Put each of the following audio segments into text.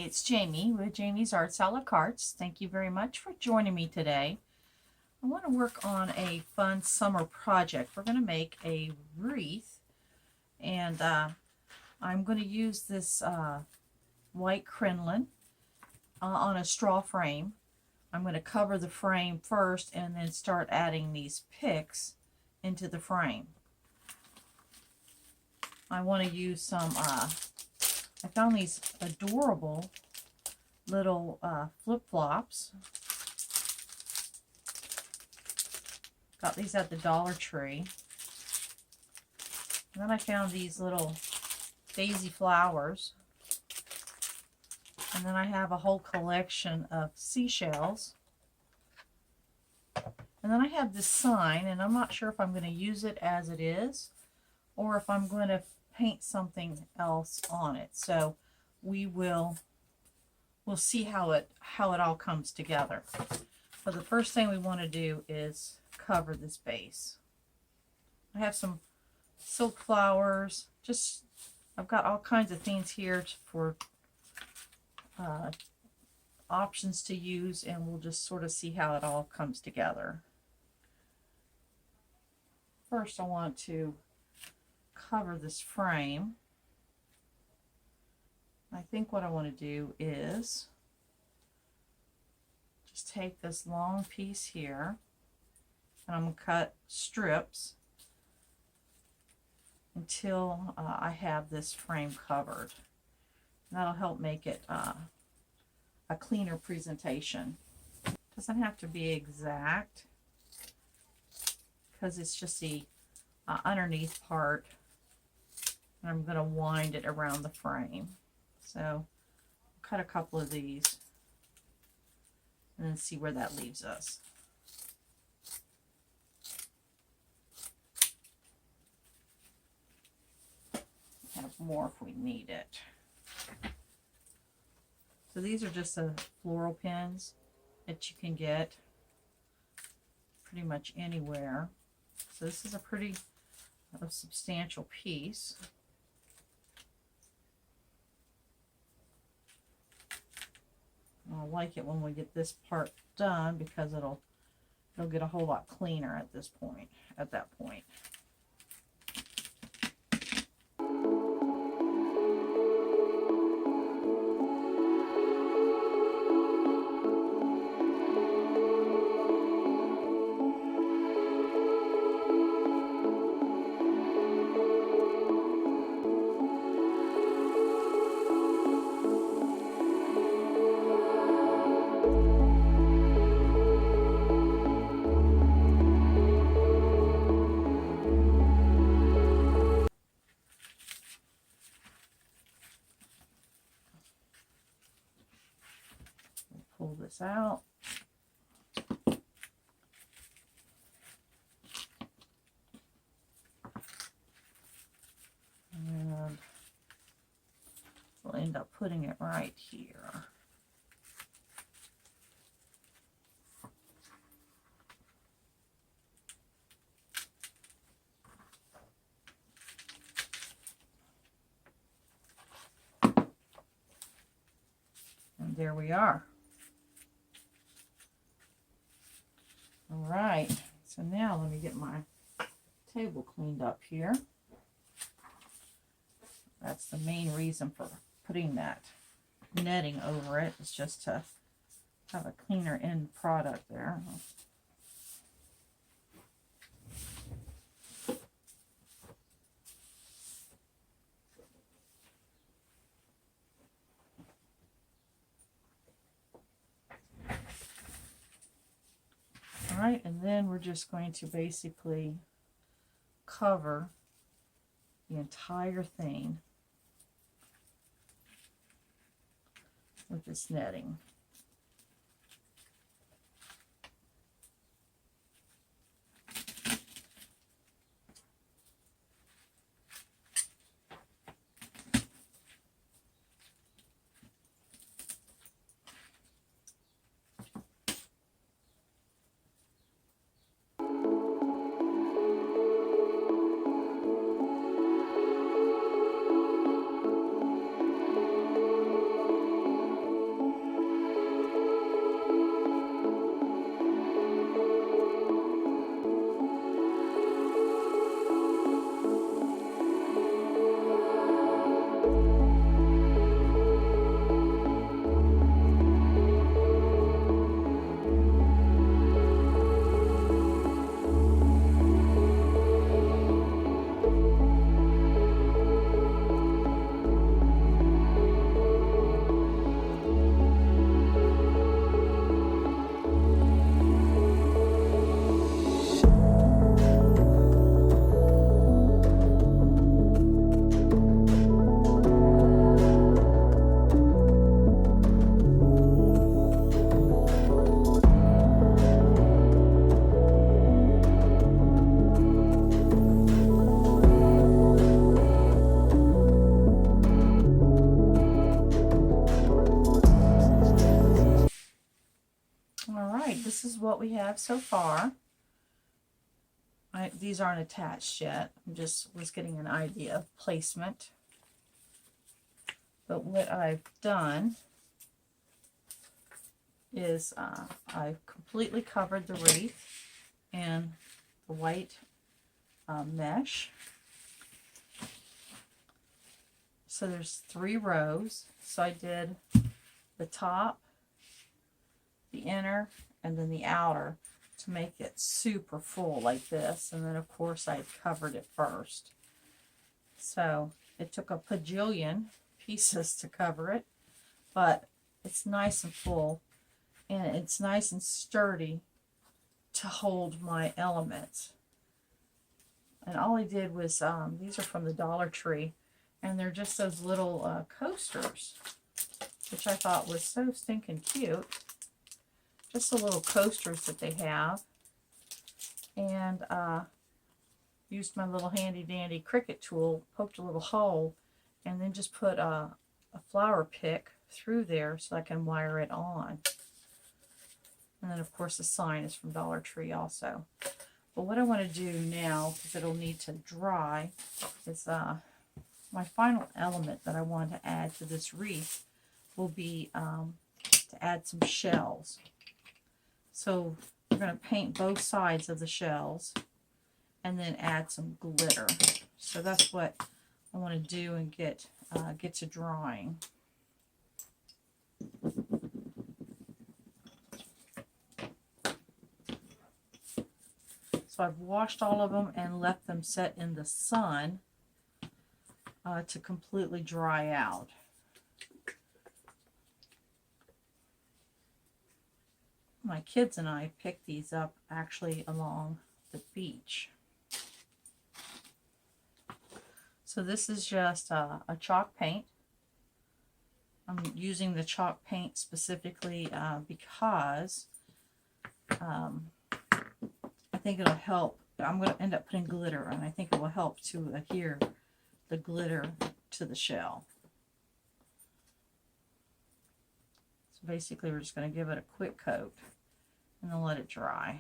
it's Jamie with JamiesArtsalaCartes. Thank you very much for joining me today. I want to work on a fun summer project. We're going to make a wreath, and I'm going to use this white crinoline on a straw frame. I'm going to cover the frame first and then start adding these pics into the frame. I want to use some I found these adorable little flip-flops. Got these at the Dollar Tree. And then I found these little daisy flowers. And then I have a whole collection of seashells. And then I have this sign, and I'm not sure if I'm going to use it as it is or if I'm going to paint something else on it. So we'll see how it all comes together. But the first thing we want to do is cover this base. I have some silk flowers. I've got all kinds of things here for options to use, and we'll just sort of see how it all comes together. First, I want to cover this frame. I think what I want to do is just take this long piece here, and I'm going to cut strips until I have this frame covered. And that'll help make it a cleaner presentation. Doesn't have to be exact because it's just the underneath part. And I'm going to wind it around the frame. So I'll cut a couple of these and then see where that leaves us. Have more if we need it. So these are just the floral pins that you can get pretty much anywhere. So this is a pretty substantial piece. I like it when we get this part done because it'll get a whole lot cleaner at that point. Pull this out. And we'll end up putting it right here. And there we are. All right, so now let me get my table cleaned up here. That's the main reason for putting that netting over it, is just to have a cleaner end product there. All right, and then we're just going to basically cover the entire thing with this netting. what we have so far. These aren't attached yet. I just was getting an idea of placement. But what I've done is I've completely covered the wreath in the white mesh. So there's 3 rows. So I did the top, the inner, and then the outer to make it super full like this. And then of course I covered it first. So it took a bajillion pieces to cover it, but it's nice and full, and it's nice and sturdy to hold my elements. And all I did was, these are from the Dollar Tree, and they're just those little coasters, which I thought was so stinking cute. Just the little coasters that they have. And used my little handy dandy Cricut tool, poked a little hole, and then just put a flower pick through there so I can wire it on. And then of course the sign is from Dollar Tree also. But what I want to do now, because it'll need to dry, is my final element that I want to add to this wreath will be to add some shells. So we're going to paint both sides of the shells and then add some glitter. So that's what I want to do and get to drawing. So I've washed all of them and left them set in the sun to completely dry out. My kids and I picked these up actually along the beach. So this is just a chalk paint. I'm using the chalk paint specifically because I think it'll help. I'm going to end up putting glitter, and I think it will help to adhere the glitter to the shell. So basically we're just going to give it a quick coat and then let it dry.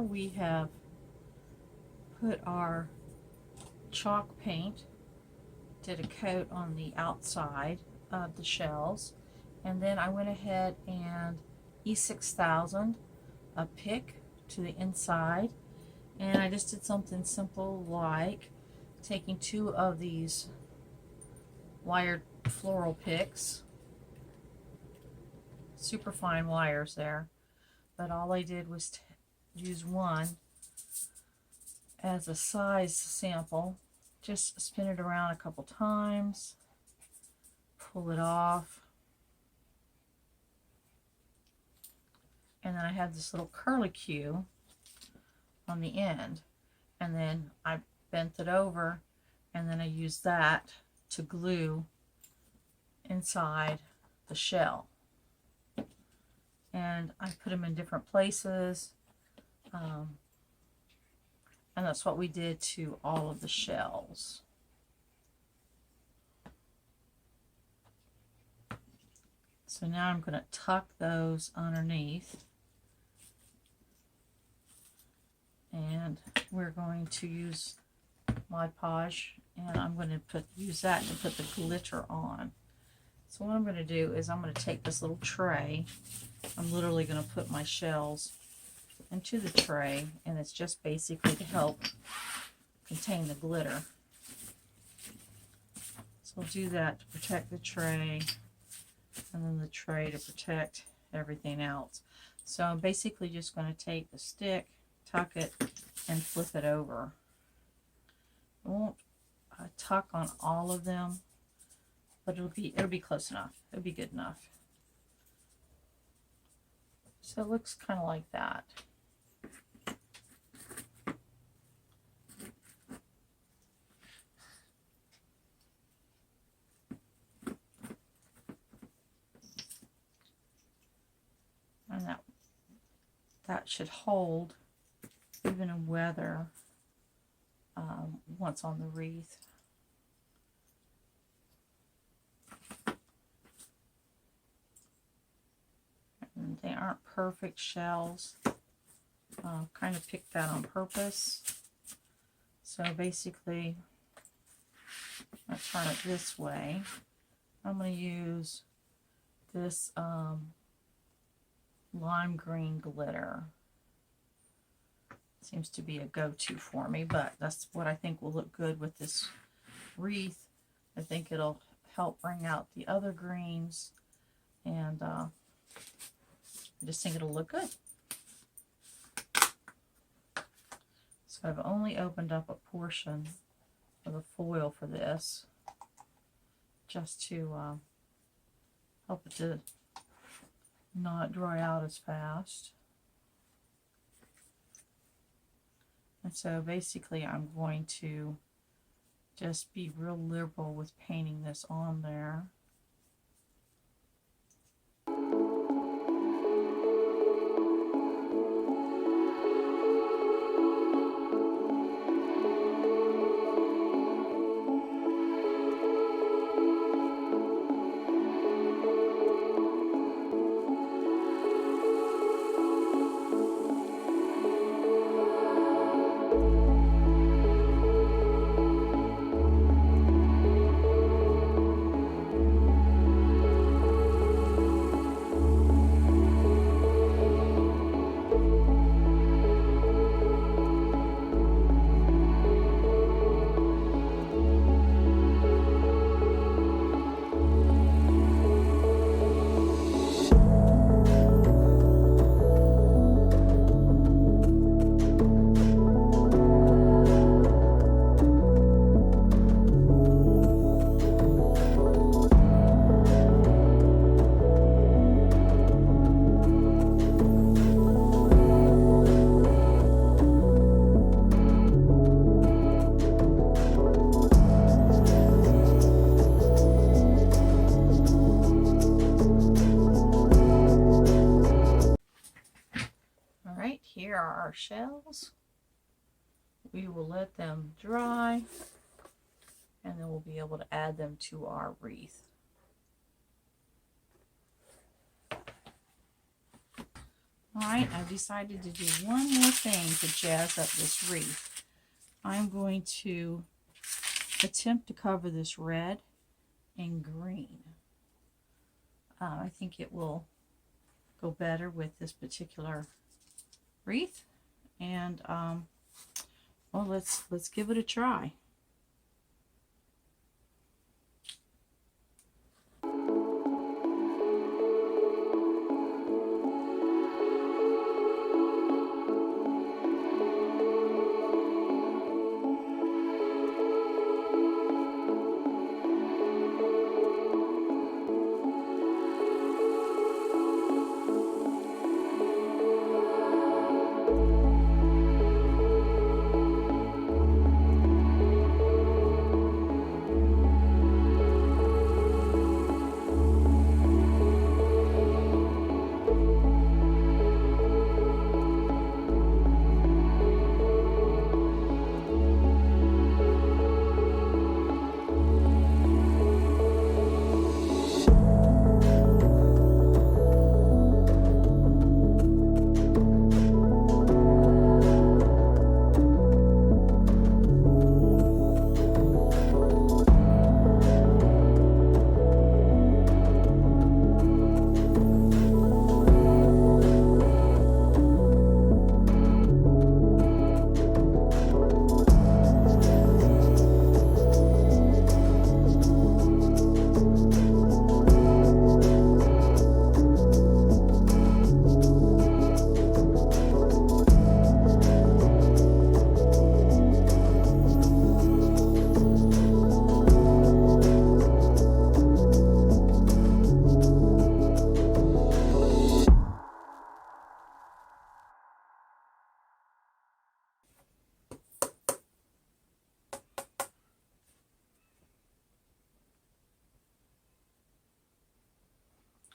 We have put our chalk paint, did a coat on the outside of the shells, and then I went ahead and E6000 a pick to the inside, and I just did something simple like taking 2 of these wired floral picks, super fine wires there, but all I did was use one as a size sample. Just spin it around a couple times, pull it off, and then I have this little curlicue on the end, and then I bent it over, and then I used that to glue inside the shell. And I put them in different places. And that's what we did to all of the shells. So now I'm going to tuck those underneath, and we're going to use Mod Podge, and I'm going to use that to put the glitter on. So what I'm going to do is I'm going to take this little tray. I'm literally going to put my shells into the tray, and it's just basically to help contain the glitter. So I'll do that to protect the tray, and then the tray to protect everything else. So I'm basically just going to take the stick, tuck it, and flip it over. I won't tuck on all of them, but it'll be close enough. It'll be good enough. So it looks kind of like that. And that should hold even in weather once on the wreath. And they aren't perfect shells. Kind of picked that on purpose. So basically, I'll turn it this way. I'm going to use this lime green glitter. Seems to be a go-to for me, but that's what I think will look good with this wreath. I think it'll help bring out the other greens, and I just think it'll look good. So I've only opened up a portion of the foil for this, just to help it to not dry out as fast. And so basically I'm going to just be real liberal with painting this on there. Here are our shells. We will let them dry, and then we'll be able to add them to our wreath. Alright, I've decided to do one more thing to jazz up this wreath. I'm going to attempt to cover this red and green. I think it will go better with this particular wreath, and well, let's give it a try.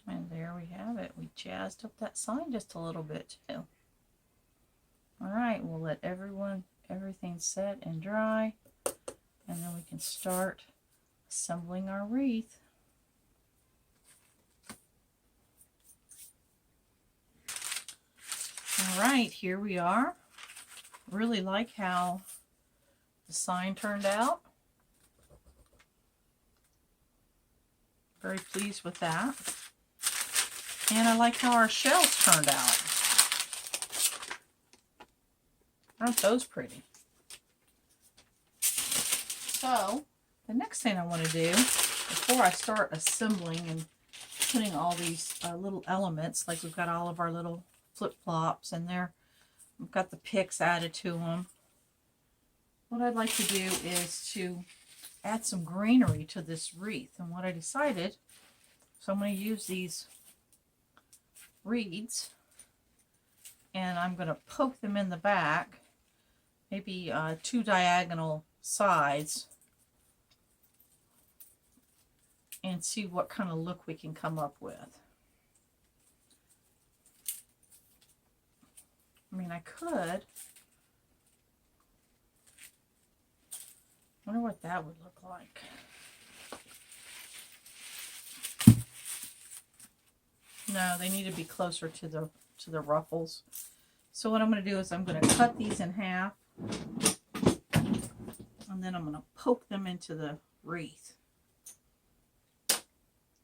And there we have it. We jazzed up that sign just a little bit too. All right, we'll let everything set and dry, and then we can start assembling our wreath. All right, here we are. Really like how the sign turned out. Very pleased with that. And I like how our shells turned out. Aren't those pretty? So, the next thing I want to do, before I start assembling and putting all these little elements, like we've got all of our little flip-flops and there, we've got the pics added to them. What I'd like to do is to add some greenery to this wreath. And what I decided, so I'm going to use these reeds and I'm going to poke them in the back, maybe 2 diagonal sides, and see what kind of look we can come up with. I mean, I could. I wonder what that would look like. No, they need to be closer to the ruffles. So what I'm going to do is I'm going to cut these in half, and then I'm going to poke them into the wreath.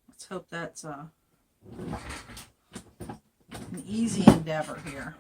Let's hope that's an easy endeavor here.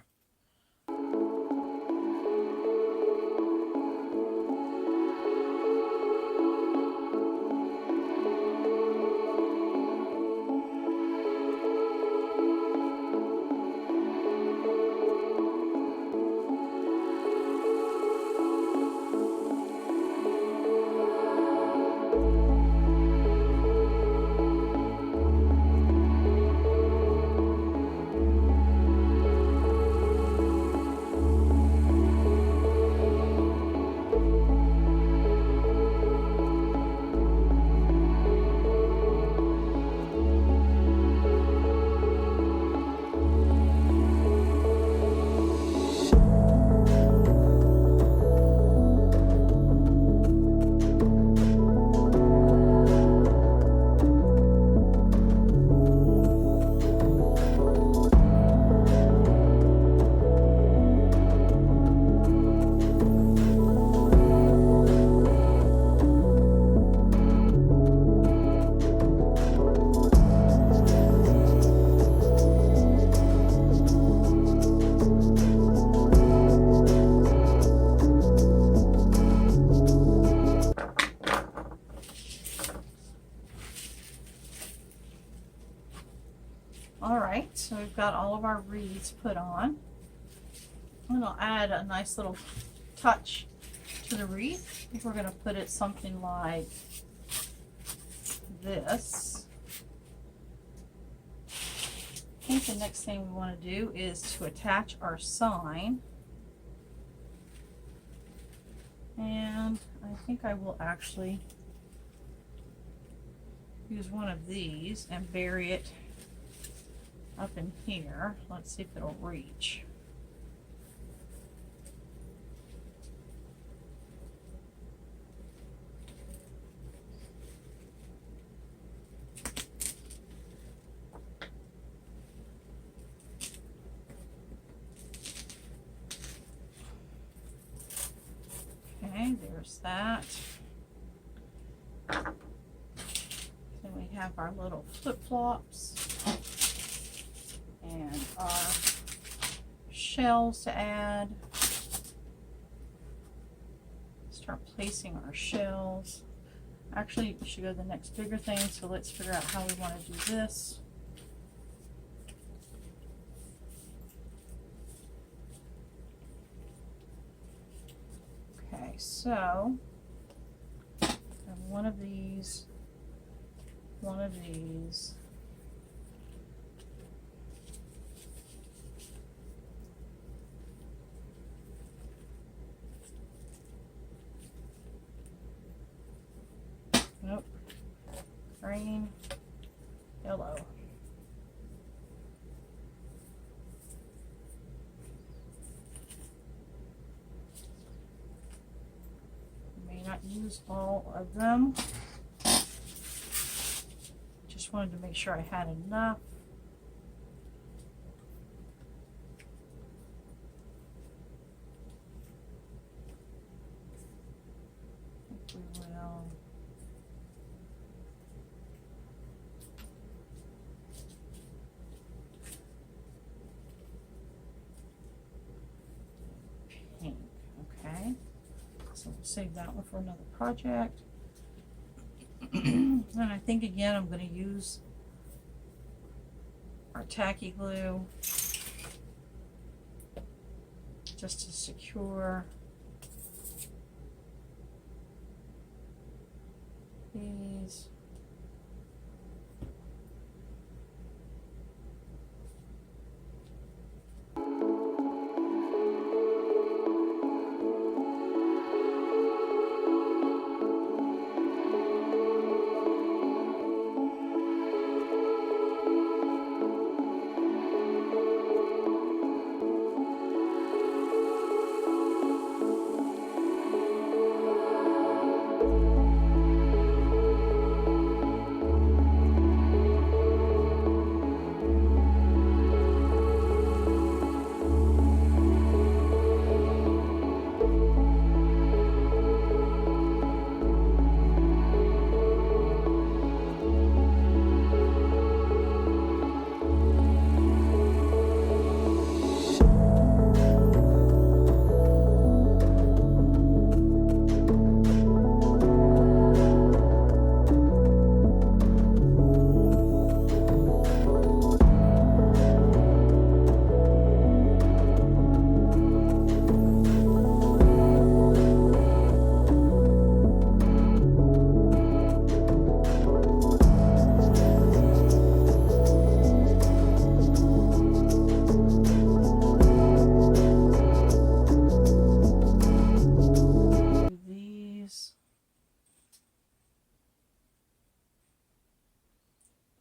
Alright, so we've got all of our reeds put on. And I'll add a nice little touch to the wreath. I think we're going to put it something like this. I think the next thing we want to do is to attach our sign. And I think I will actually use one of these and bury it up in here. Let's see if it'll reach. Okay, there's that. Then we have our little flip-flops and our shells to add. Start placing our shells. Actually, we should go to the next bigger thing, so let's figure out how we want to do this. Okay, so I have one of these, one of these. Nope. Green, yellow. use all of them. Just wanted to make sure I had enough. We will. Pink, okay. So we'll save that one for another project. And I think again I'm going to use our tacky glue just to secure these.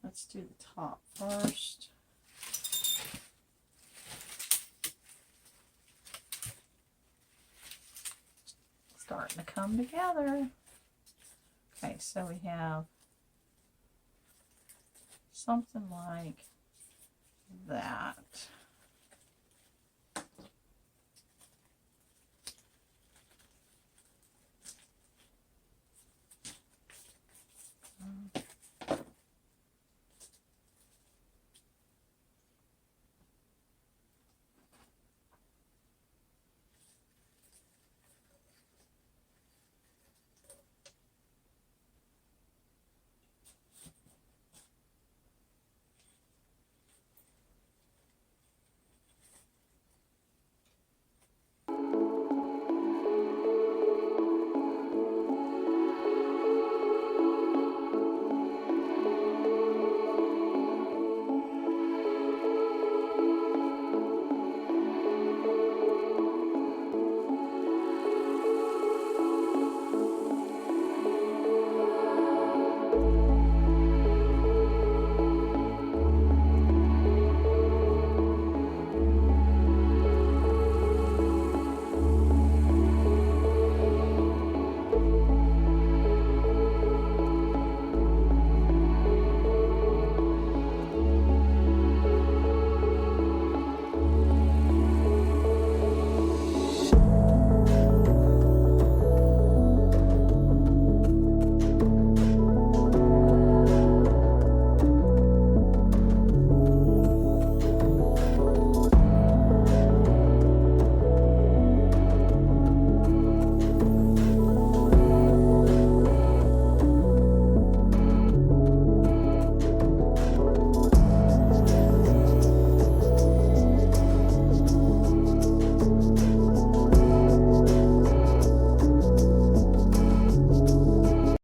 Let's do the top first. Starting to come together. Okay, so we have something like that.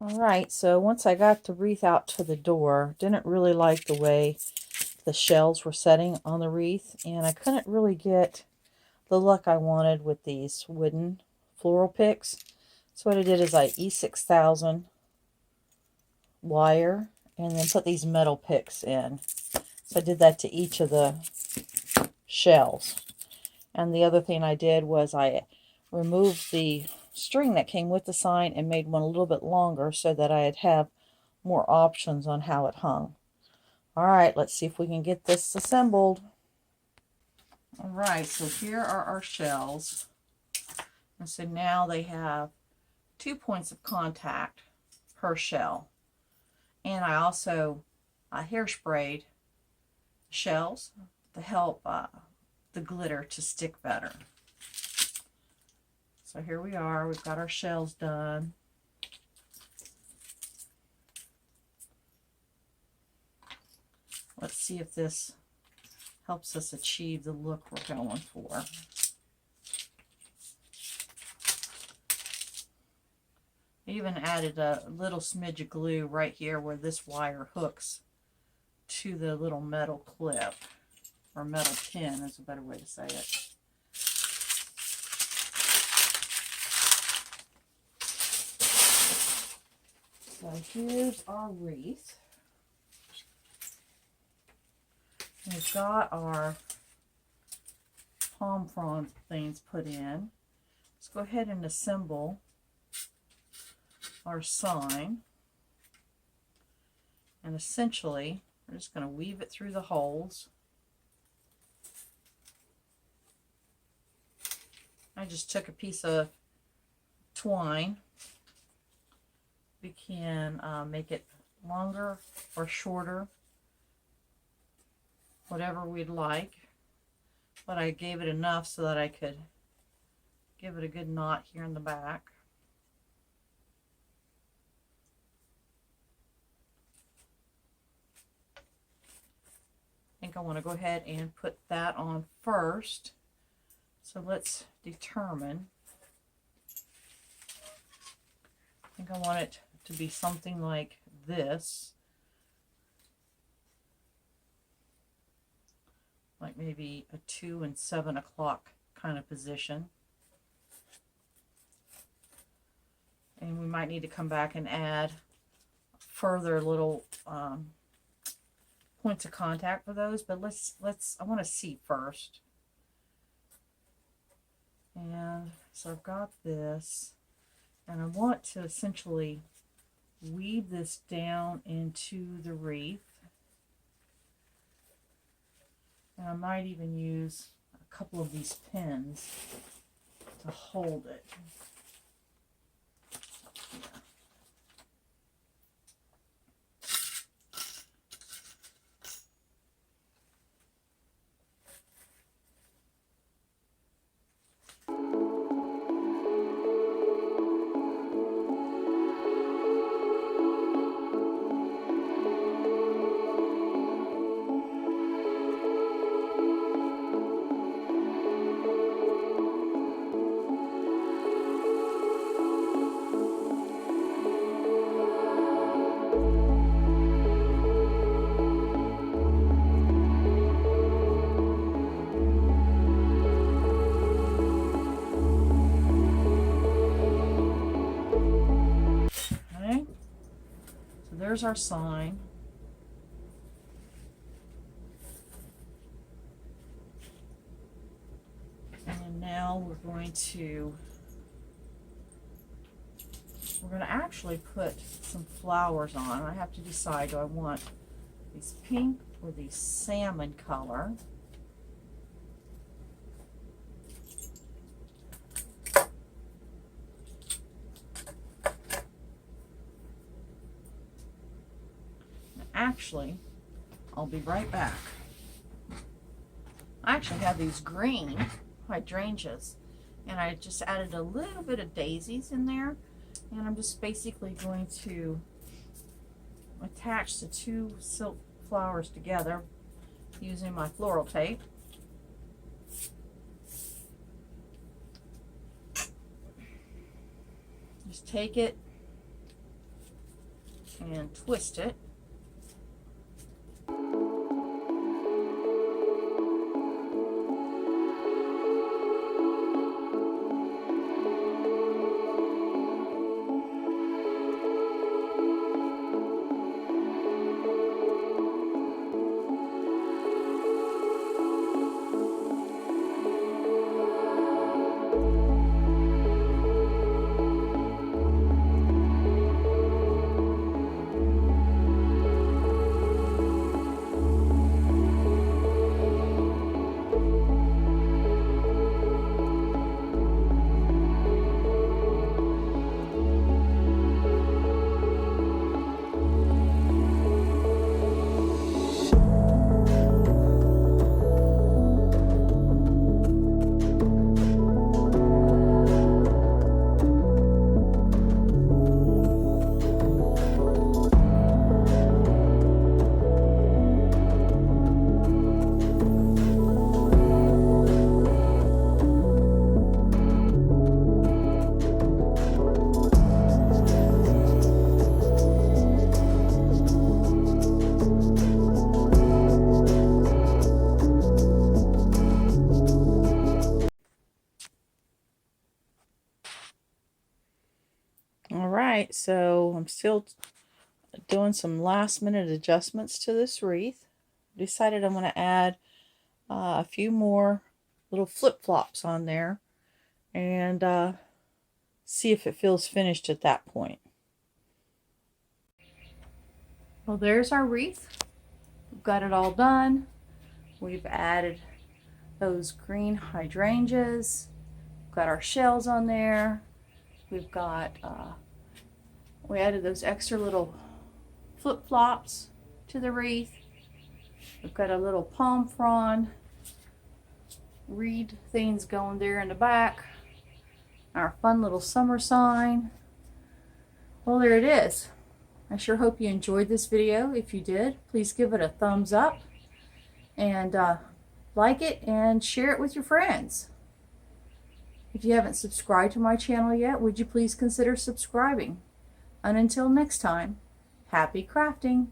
Alright, so once I got the wreath out to the door, didn't really like the way the shells were setting on the wreath, and I couldn't really get the look I wanted with these wooden floral picks. So what I did is I E6000 wire and then put these metal picks in. So I did that to each of the shells. And the other thing I did was I removed the string that came with the sign and made one a little bit longer so that I'd have more options on how it hung. Alright, let's see if we can get this assembled. Alright, so here are our shells. And so now they have 2 points of contact per shell. And I also hairsprayed shells to help the glitter to stick better. So here we are, we've got our shells done. Let's see if this helps us achieve the look we're going for. I even added a little smidge of glue right here where this wire hooks to the little metal clip, or metal pin is a better way to say it. So here's our wreath. We've got our palm frond things put in. Let's go ahead and assemble our sign. And essentially, we're just going to weave it through the holes. I just took a piece of twine. We can make it longer or shorter, whatever we'd like, but I gave it enough so that I could give it a good knot here in the back. I think I want to go ahead and put that on first. So let's determine. I think I want it to be something like this. Like maybe a 2 and 7 o'clock kind of position. And we might need to come back and add further little points of contact for those, but I want to see first. And so I've got this, and I want to essentially weave this down into the wreath. And I might even use a couple of these pins to hold it. There's our sign. And now we're going to actually put some flowers on. I have to decide, do I want these pink or these salmon color? Actually, I'll be right back. I actually have these green hydrangeas, and I just added a little bit of daisies in there, and I'm just basically going to attach the 2 silk flowers together using my floral tape. Just take it and twist it. All right, so I'm still doing some last minute adjustments to this wreath. Decided I'm going to add a few more little flip-flops on there and see if it feels finished at that point. Well, there's our wreath. We've got it all done. We've added those green hydrangeas. We've got our shells on there. We've got, we added those extra little flip-flops to the wreath. We've got a little palm frond reed things going there in the back. Our fun little summer sign. Well, there it is. I sure hope you enjoyed this video. If you did, please give it a thumbs up and like it and share it with your friends. If you haven't subscribed to my channel yet, would you please consider subscribing? And until next time, happy crafting!